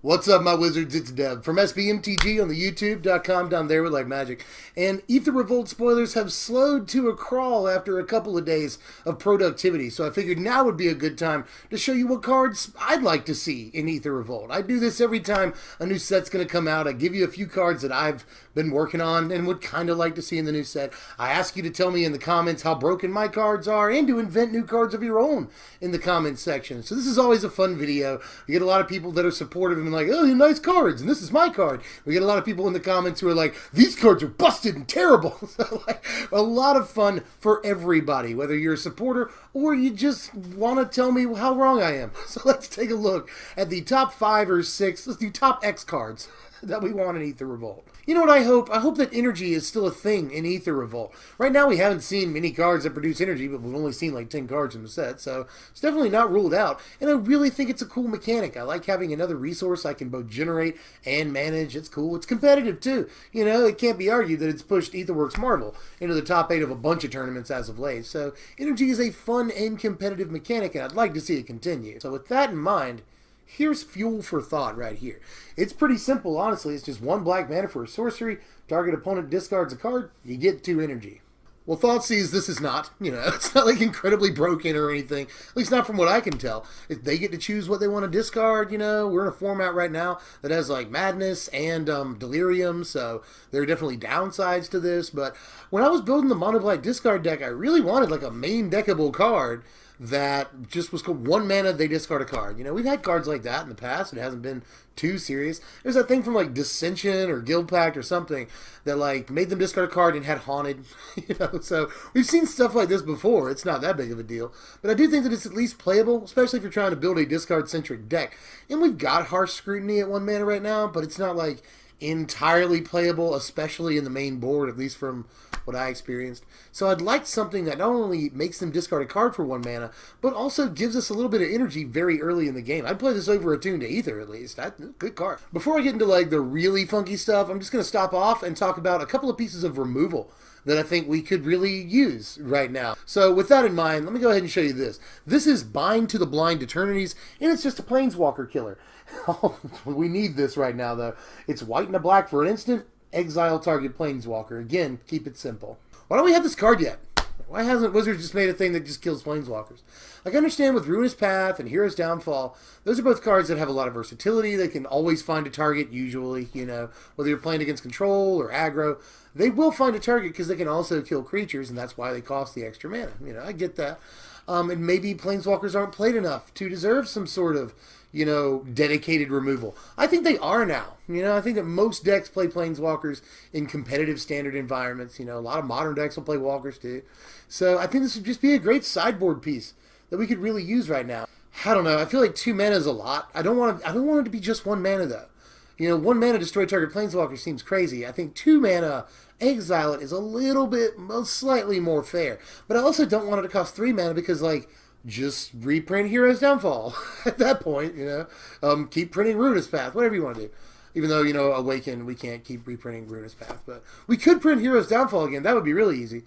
What's up, my wizards? It's Deb from SBMTG on the YouTube.com down there with like magic. And Aether Revolt spoilers have slowed to a crawl after a couple of days of productivity. So I figured now would be a good time to show you what cards I'd like to see in Aether Revolt. I do this every time a new set's going to come out. I give you a few cards that I've been working on and would kind of like to see in the new set. I ask you to tell me in the comments how broken my cards are and to invent new cards of your own in the comments section. So this is always a fun video. You get a lot of people that are supportive and like, oh, nice cards, and this is my card. We get a lot of people in the comments who are like, these cards are busted and terrible. So, like, a lot of fun for everybody, whether you're a supporter or you just want to tell me how wrong I am. So let's take a look at the top 5 or 6, let's do top X cards that we want in Aether Revolt. You know what I hope? I hope that energy is still a thing in Aether Revolt. Right now we haven't seen many cards that produce energy, but we've only seen like 10 cards in the set, so it's definitely not ruled out. And I really think it's a cool mechanic. I like having another resource I can both generate and manage. It's cool. It's competitive too. You know, it can't be argued that it's pushed Aetherworks Marvel into the top 8 of a bunch of tournaments as of late. So energy is a fun and competitive mechanic, and I'd like to see it continue. So with that in mind, here's fuel for thought right here. It's pretty simple, honestly. It's just 1 black mana for a sorcery. Target opponent discards a card. You get 2 energy. Well, Thought sees this is not, it's not like incredibly broken or anything. At least not from what I can tell. If they get to choose what they want to discard, we're in a format right now that has like Madness and Delirium, so there are definitely downsides to this. But when I was building the Mono Black discard deck, I really wanted like a main deckable card that just was called 1 mana, they discard a card. We've had cards like that in the past. It hasn't been too serious. There's that thing from like Dissension or Guild Pact or something that like made them discard a card and had Haunted. So we've seen stuff like this before. It's not that big of a deal. But I do think that it's at least playable, especially if you're trying to build a discard-centric deck. And we've got Harsh Scrutiny at 1 mana right now, but it's not like entirely playable, especially in the main board, at least from what I experienced. So I'd like something that not only makes them discard a card for 1 mana, but also gives us a little bit of energy very early in the game. I'd play this over Attune to Aether at least. That's a good card. Before I get into like the really funky stuff, I'm just going to stop off and talk about a couple of pieces of removal that I think we could really use right now. So with that in mind, let me go ahead and show you this. This is Bind to the Blind Eternities, and it's just a Planeswalker killer. We need this right now, though. It's white and a black for an instant. Exile target Planeswalker. Again, keep it simple. Why don't we have this card yet? Why hasn't Wizards just made a thing that just kills Planeswalkers? Like, I understand with Ruinous Path and Hero's Downfall, those are both cards that have a lot of versatility. They can always find a target, usually, whether you're playing against control or aggro. They will find a target because they can also kill creatures, and that's why they cost the extra mana. I get that. And maybe Planeswalkers aren't played enough to deserve some sort of, dedicated removal. I think they are now. I think that most decks play Planeswalkers in competitive standard environments. A lot of modern decks will play Walkers too. So I think this would just be a great sideboard piece that we could really use right now. I don't know. I feel like 2 mana is a lot. I don't want it to be just 1 mana though. 1 mana destroy target Planeswalker seems crazy. I think 2 mana exile it is a little bit, slightly more fair. But I also don't want it to cost 3 mana because like, just reprint Hero's Downfall at that point, keep printing Ruinous Path, whatever you want to do. Even though, Awaken, we can't keep reprinting Ruinous Path, but we could print Hero's Downfall again. That would be really easy.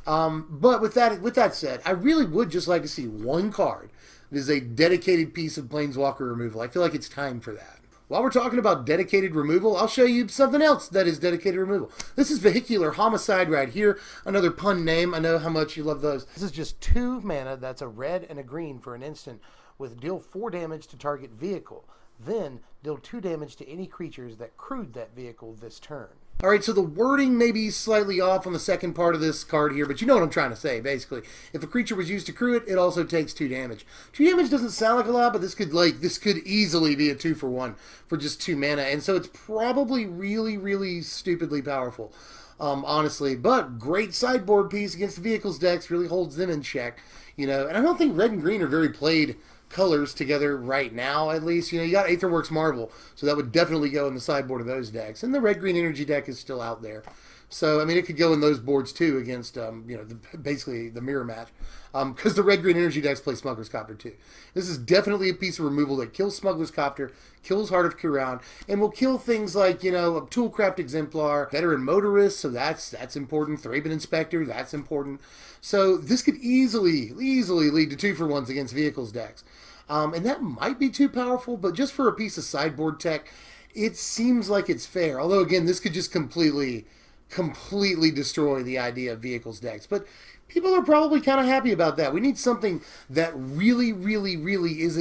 But with that said, I really would just like to see 1 card that is a dedicated piece of Planeswalker removal. I feel like it's time for that. While we're talking about dedicated removal, I'll show you something else that is dedicated removal. This is Vehicular Homicide right here. Another pun name. I know how much you love those. This is just 2 mana. That's a red and a green for an instant with deal 4 damage to target vehicle. Then deal 2 damage to any creatures that crewed that vehicle this turn. Alright, so the wording may be slightly off on the second part of this card here, but you know what I'm trying to say, basically. If a creature was used to crew it, it also takes 2 damage. 2 damage doesn't sound like a lot, but this could easily be a 2-for-1 for just 2 mana, and so it's probably really, really stupidly powerful, honestly. But great sideboard piece against the vehicles decks, really holds them in check, and I don't think red and green are very played colors together right now, at least. You got Aetherworks Marvel, so that would definitely go in the sideboard of those decks. And the red-green energy deck is still out there. So, I mean, it could go in those boards, too, against, basically the mirror match. Because the red-green energy decks play Smuggler's Copter, too. This is definitely a piece of removal that kills Smuggler's Copter, kills Heart of Kiran, and will kill things like, a Toolcraft Exemplar, Veteran Motorist, so that's important. Thraben Inspector, that's important. So this could easily lead to 2-for-1s against vehicles decks. And that might be too powerful, but just for a piece of sideboard tech, it seems like it's fair. Although, again, this could just completely destroy the idea of vehicles decks. But people are probably kind of happy about that. We need something that really is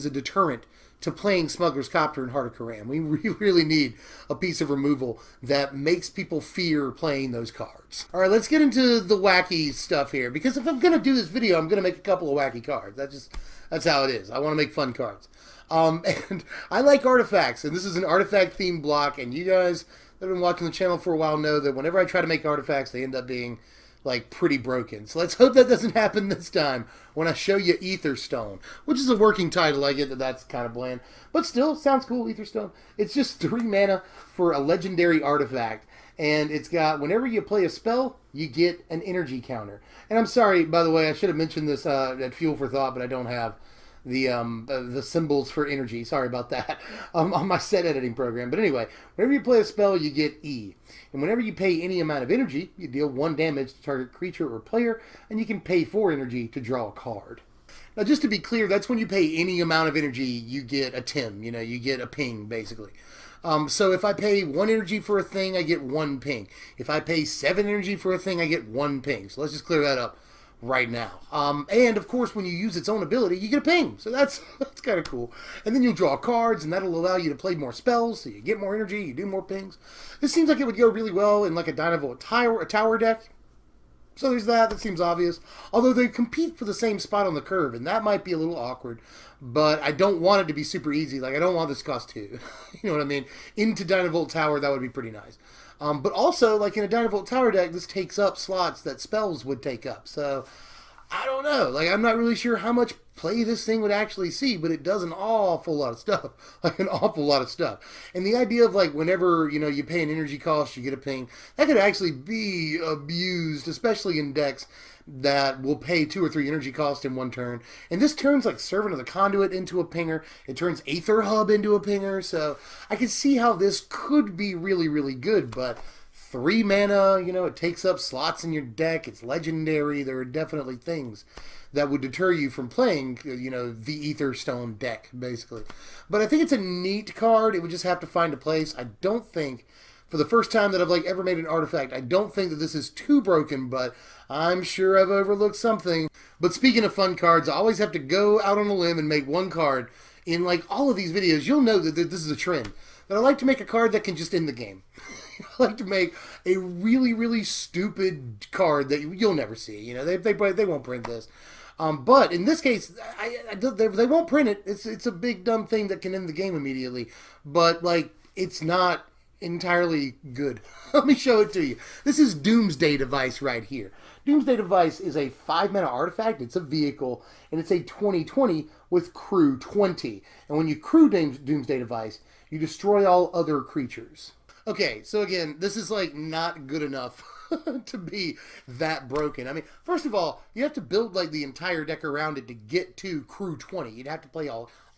a deterrent to playing Smuggler's Copter and Heart of Karam. We really need a piece of removal that makes people fear playing those cards. All right, let's get into the wacky stuff here, because if I'm going to do this video, I'm going to make a couple of wacky cards. That's how it is. I want to make fun cards. And I like artifacts, and this is an artifact-themed block, and you guys that have been watching the channel for a while know that whenever I try to make artifacts, they end up being like pretty broken. So let's hope that doesn't happen this time when I show you Aether Stone, which is a working title. I get that that's kind of bland, but still sounds cool. Aether Stone. It's just 3 mana for a legendary artifact, and it's got, whenever you play a spell, you get an energy counter. And I'm sorry, by the way, I should have mentioned this at Fuel for Thought, but I don't have the symbols for energy. Sorry about that. On my set editing program. But anyway, whenever you play a spell, you get E. And whenever you pay any amount of energy, you deal 1 damage to target creature or player, and you can pay 4 energy to draw a card. Now, just to be clear, that's when you pay any amount of energy, you get a TIM. You know, you get a ping, basically. So if I pay 1 energy for a thing, I get 1 ping. If I pay 7 energy for a thing, I get 1 ping. So let's just clear that up right now. And of course, when you use its own ability, you get a ping. So that's kind of cool. And then you'll draw cards, and that'll allow you to play more spells, so you get more energy, you do more pings. This seems like it would go really well in like a Dynavolt tower deck. So there's that. That seems obvious. Although they compete for the same spot on the curve, and that might be a little awkward. But I don't want it to be super easy. Like, I don't want this to cost 2. You know what I mean? Into Dynavolt Tower, that would be pretty nice. But also, like in a Dynavolt Tower deck, this takes up slots that spells would take up. So, I don't know. Like, I'm not really sure how much play this thing would actually see, but it does an awful lot of stuff. Like, an awful lot of stuff. And the idea of, like, whenever, you know, you pay an energy cost, you get a ping, that could actually be abused, especially in decks that will pay 2 or 3 energy cost in 1 turn. And this turns, like, Servant of the Conduit into a pinger. It turns Aether Hub into a pinger. So, I can see how this could be really good, but 3 mana, you know, it takes up slots in your deck, it's legendary, there are definitely things that would deter you from playing, you know, the Aether Stone deck, basically. But I think it's a neat card, it would just have to find a place. I don't think, for the first time that I've, like, ever made an artifact, I don't think that this is too broken, but I'm sure I've overlooked something. But speaking of fun cards, I always have to go out on a limb and make one card. In, like, all of these videos, you'll know that this is a trend. That I like to make a card that can just end the game. I like to make a really stupid card that you'll never see. You know, they won't print this. But in this case, they won't print it. It's a big dumb thing that can end the game immediately. But, like, it's not entirely good. Let me show it to you. This is Doomsday Device right here. Doomsday Device is a 5 mana artifact. It's a vehicle, and it's a 20/20 with crew 20. And when you crew Doomsday Device, you destroy all other creatures. Okay, so again, this is like not good enough to be that broken. I mean, first of all, you have to build like the entire deck around it to get to crew 20. You'd have to play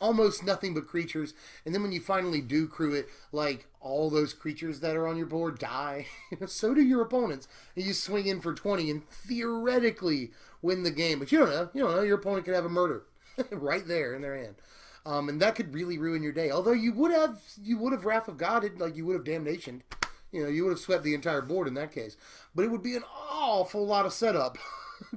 almost nothing but creatures, and then when you finally do crew it, like all those creatures that are on your board die. So do your opponents, and you swing in for 20 and theoretically win the game. But you don't know. You don't know. Your opponent could have a murder right there in their hand. And that could really ruin your day. Although you would have Wrath of God, like you would have Damnation. You know, you would have swept the entire board in that case. But it would be an awful lot of setup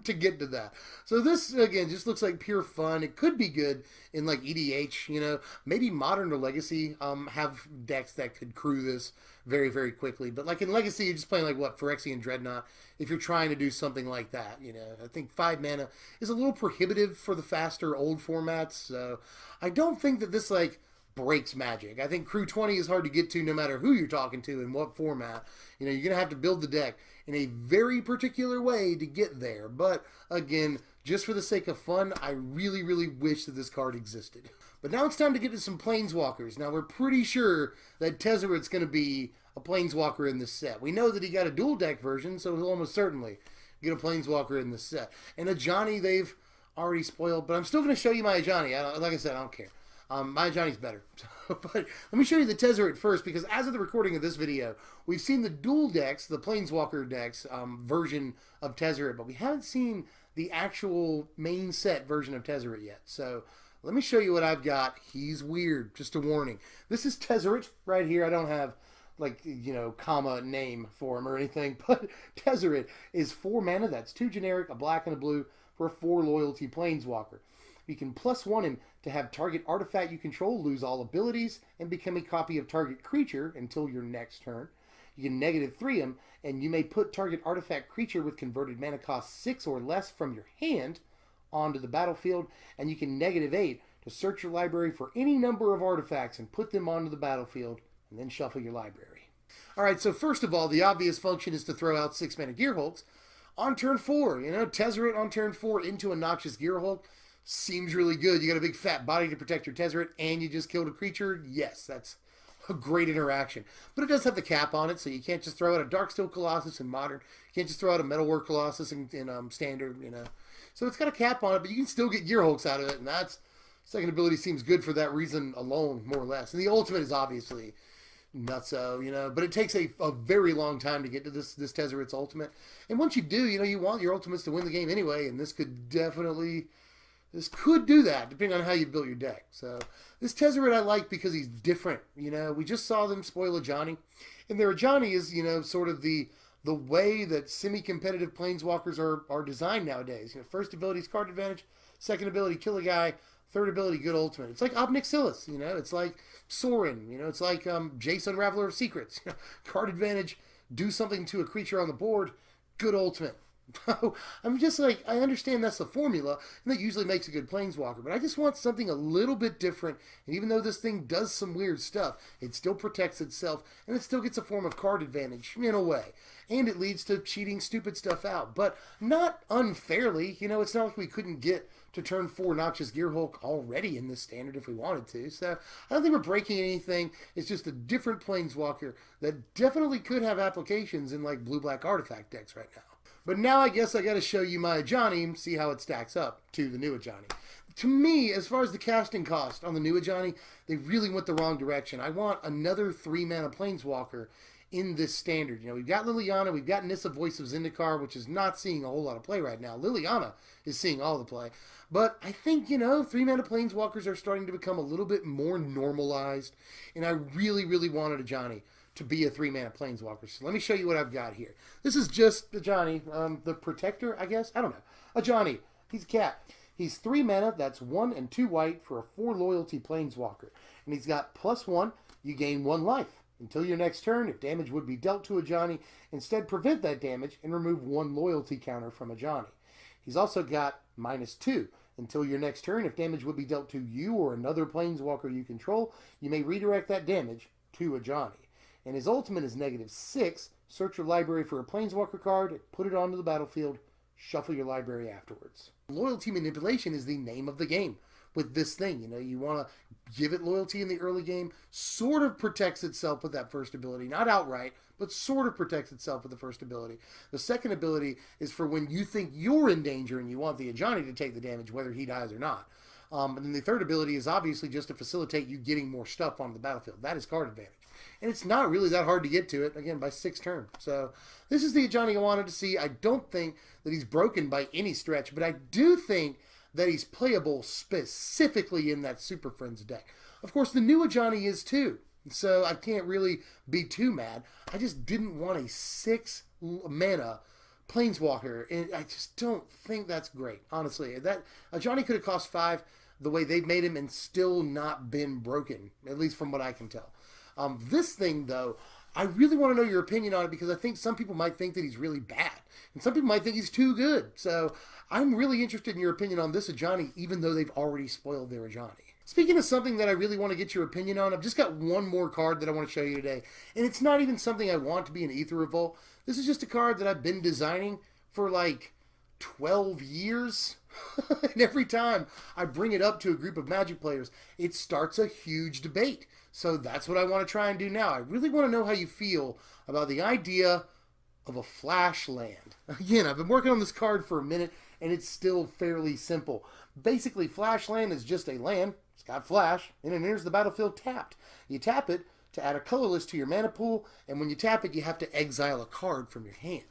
to get to that. So this, again, just looks like pure fun. It could be good in, like, EDH, you know. Maybe Modern or Legacy have decks that could crew this very quickly. But, like, in Legacy, you're just playing, like, what, Phyrexian Dreadnought, if you're trying to do something like that, you know. I think 5 mana is a little prohibitive for the faster old formats. So I don't think that this, like, breaks Magic. I think crew 20 is hard to get to no matter who you're talking to and what format. You know, you're going to have to build the deck in a very particular way to get there. But again, just for the sake of fun, I really wish that this card existed. But now it's time to get to some Planeswalkers. Now we're pretty sure that Tezzeret's going to be a Planeswalker in this set. We know that he got a dual deck version, so he'll almost certainly get a Planeswalker in this set. And Ajani, they've already spoiled, but I'm still going to show you my Ajani. Like I said, I don't care. My Johnny's better. But let me show you the Tezzeret first, because as of the recording of this video, we've seen the dual decks, the Planeswalker decks version of Tezzeret, but we haven't seen the actual main set version of Tezzeret yet. So Let me show you what I've got. He's weird. Just a warning. This is Tezzeret right here. I don't have, like, you know, comma name for him or anything, but Tezzeret is 4 mana. That's 2 generic, a black and a blue, for a 4 loyalty planeswalker. You can +1 him to have target artifact you control lose all abilities and become a copy of target creature until your next turn. You can -3 him, and you may put target artifact creature with converted mana cost 6 or less from your hand onto the battlefield, and you can -8 to search your library for any number of artifacts and put them onto the battlefield, and then shuffle your library. Alright, so first of all, the obvious function is to throw out 6 mana Gearhulks. On turn 4, you know, Tezzeret on turn 4 into a Noxious Gearhulk seems really good. You got a big fat body to protect your Tezzeret, and you just killed a creature. Yes, that's a great interaction. But it does have the cap on it, so you can't just throw out a Darksteel Colossus in Modern. You can't just throw out a Metalwork Colossus in Standard, you know. So it's got a cap on it, but you can still get Gearhulks out of it, and that's... Second ability seems good for that reason alone, more or less. And the ultimate is obviously nutso, you know, but it takes a very long time to get to this Tezzeret's ultimate. And once you do, you know, you want your ultimates to win the game anyway, and this could definitely... This could do that, depending on how you built your deck. So, this Tezzeret I like because he's different. You know, we just saw them spoil a Johnny. And their Johnny is, you know, sort of the way that semi-competitive planeswalkers are designed nowadays. You know, first ability is card advantage, second ability, kill a guy, third ability, good ultimate. It's like Ob Nixilis, you know, it's like Sorin, you know, it's like Jace Unraveler of Secrets. Card advantage, do something to a creature on the board, good ultimate. I'm just like, I understand that's the formula, and that usually makes a good planeswalker, but I just want something a little bit different, and even though this thing does some weird stuff, it still protects itself, and it still gets a form of card advantage, in a way, and it leads to cheating stupid stuff out, but not unfairly. You know, it's not like we couldn't get to turn 4 Noxious Gearhulk already in this standard if we wanted to, so I don't think we're breaking anything. It's just a different planeswalker that definitely could have applications in, like, blue-black artifact decks right now. But now I guess I got to show you my Ajani, see how it stacks up to the new Ajani. To me, as far as the casting cost on the new Ajani, they really went the wrong direction. I want another 3-mana Planeswalker in this standard. You know, we've got Liliana, we've got Nissa, Voice of Zendikar, which is not seeing a whole lot of play right now. Liliana is seeing all the play. But I think, you know, 3-mana Planeswalkers are starting to become a little bit more normalized, and I really, really wanted Ajani to be a 3-mana Planeswalker. So let me show you what I've got here. This is just Ajani, the Protector, I guess? I don't know. Ajani, he's a cat. He's 3 mana, that's 1 and 2 white for a 4 loyalty Planeswalker. And he's got +1, you gain 1 life. Until your next turn, if damage would be dealt to Ajani, instead prevent that damage and remove 1 loyalty counter from Ajani. He's also got -2. Until your next turn, if damage would be dealt to you or another Planeswalker you control, you may redirect that damage to Ajani. And his ultimate is -6. Search your library for a Planeswalker card, put it onto the battlefield, shuffle your library afterwards. Loyalty manipulation is the name of the game with this thing. You know, you want to give it loyalty in the early game, sort of protects itself with that first ability. Not outright, but sort of protects itself with the first ability. The second ability is for when you think you're in danger and you want the Ajani to take the damage, whether he dies or not. And then the third ability is obviously just to facilitate you getting more stuff on the battlefield. That is card advantage. And it's not really that hard to get to it, again, by 6 turns. So this is the Ajani I wanted to see. I don't think that he's broken by any stretch, but I do think that he's playable specifically in that Super Friends deck. Of course, the new Ajani is too, so I can't really be too mad. I just didn't want a 6-mana Planeswalker, and I just don't think that's great, honestly. That Ajani could have cost 5 the way they've made him and still not been broken, at least from what I can tell. This thing, though, I really want to know your opinion on it because I think some people might think that he's really bad, and some people might think he's too good. So I'm really interested in your opinion on this Ajani, even though they've already spoiled their Ajani. Speaking of something that I really want to get your opinion on, I've just got one more card that I want to show you today, and it's not even something I want to be an Aether Revolt. This is just a card that I've been designing for like 12 years, and every time I bring it up to a group of Magic players, it starts a huge debate. So that's what I want to try and do now. I really want to know how you feel about the idea of a flash land. Again, I've been working on this card for a minute, and it's still fairly simple. Basically, flash land is just a land. It's got flash, and it enters the battlefield tapped. You tap it to add a colorless to your mana pool, and when you tap it, you have to exile a card from your hand.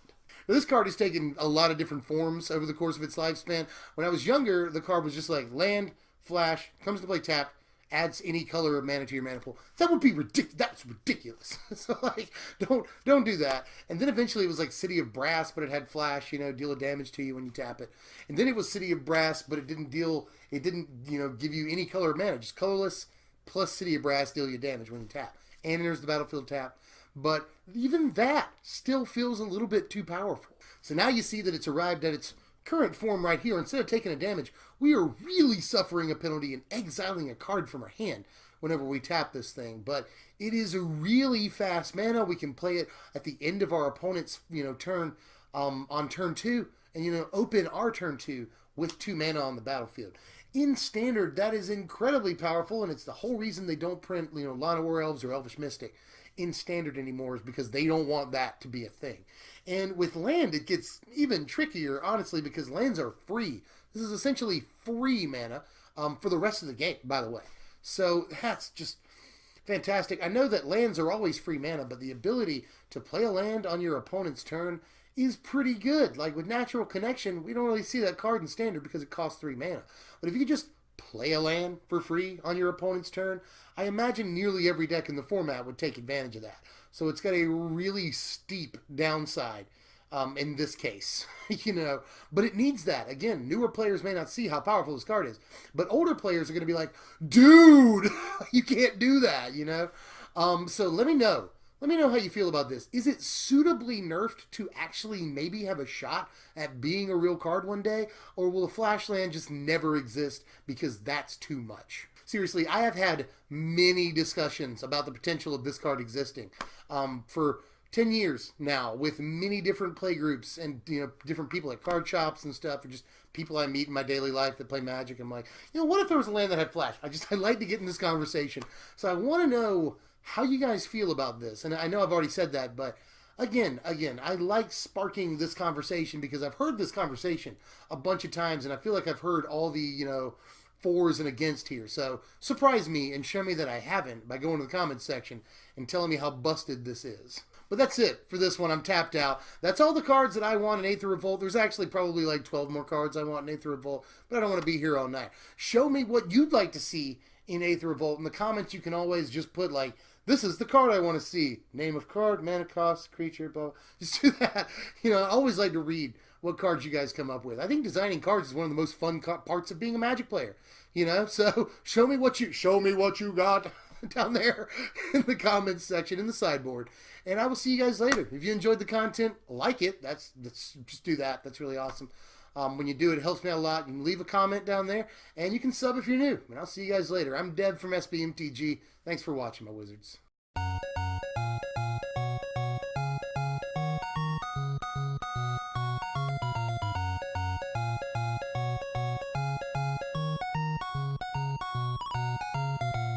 Now, this card has taken a lot of different forms over the course of its lifespan. When I was younger, the card was just like land, flash, comes to play tap, adds any color of mana to your mana pool. That would be ridiculous. That's ridiculous. So like, don't do that. And then eventually it was like City of Brass, but it had flash, you know, deal a damage to you when you tap it. And then it was City of Brass, but it didn't, you know, give you any color of mana, just colorless plus City of Brass deal you damage when you tap. And enters the battlefield tap. But even that still feels a little bit too powerful. So now you see that it's arrived at its current form right here. Instead of taking a damage, we are really suffering a penalty and exiling a card from our hand whenever we tap this thing. But it is a really fast mana. We can play it at the end of our opponent's, you know, turn on turn 2, and, you know, open our turn 2 with 2 mana on the battlefield. In Standard, that is incredibly powerful, and it's the whole reason they don't print, you know, Lana War Elves or Elvish Mystic in Standard anymore, is because they don't want that to be a thing. And with land, it gets even trickier, honestly, because lands are free. This is essentially free mana for the rest of the game, by the way. So that's just fantastic. I know that lands are always free mana, but the ability to play a land on your opponent's turn is pretty good. Like with Natural Connection, we don't really see that card in Standard because it costs 3 mana. But if you could just play a land for free on your opponent's turn, I imagine nearly every deck in the format would take advantage of that. So it's got a really steep downside in this case, you know, but it needs that. Again, newer players may not see how powerful this card is, but older players are going to be like, dude, you can't do that, you know? So let me know. Let me know how you feel about this. Is it suitably nerfed to actually maybe have a shot at being a real card one day? Or will a flash land just never exist because that's too much? Seriously, I have had many discussions about the potential of this card existing for 10 years now with many different play groups and, you know, different people at card shops and stuff, or just people I meet in my daily life that play Magic. I'm like, you know, what if there was a land that had flash? I like to get in this conversation. So I want to know how you guys feel about this. And I know I've already said that, but again, I like sparking this conversation because I've heard this conversation a bunch of times, and I feel like I've heard all the, you know, fors and against here. So surprise me and show me that I haven't by going to the comments section and telling me how busted this is. But that's it for this one. I'm tapped out. That's all the cards that I want in Aether Revolt. There's actually probably like 12 more cards I want in Aether Revolt, but I don't want to be here all night. Show me what you'd like to see in Aether Revolt. In the comments, you can always just put like, this is the card I want to see. Name of card, mana cost, creature, blah. Just do that. You know, I always like to read what cards you guys come up with. I think designing cards is one of the most fun parts of being a Magic player. You know, so show me what you got down there in the comments section in the sideboard. And I will see you guys later. If you enjoyed the content, like it. That's just do that. That's really awesome. When you do it, it helps me out a lot. You can leave a comment down there, and you can sub if you're new. And I'll see you guys later. I'm Deb from SBMTG. Thanks for watching, my wizards.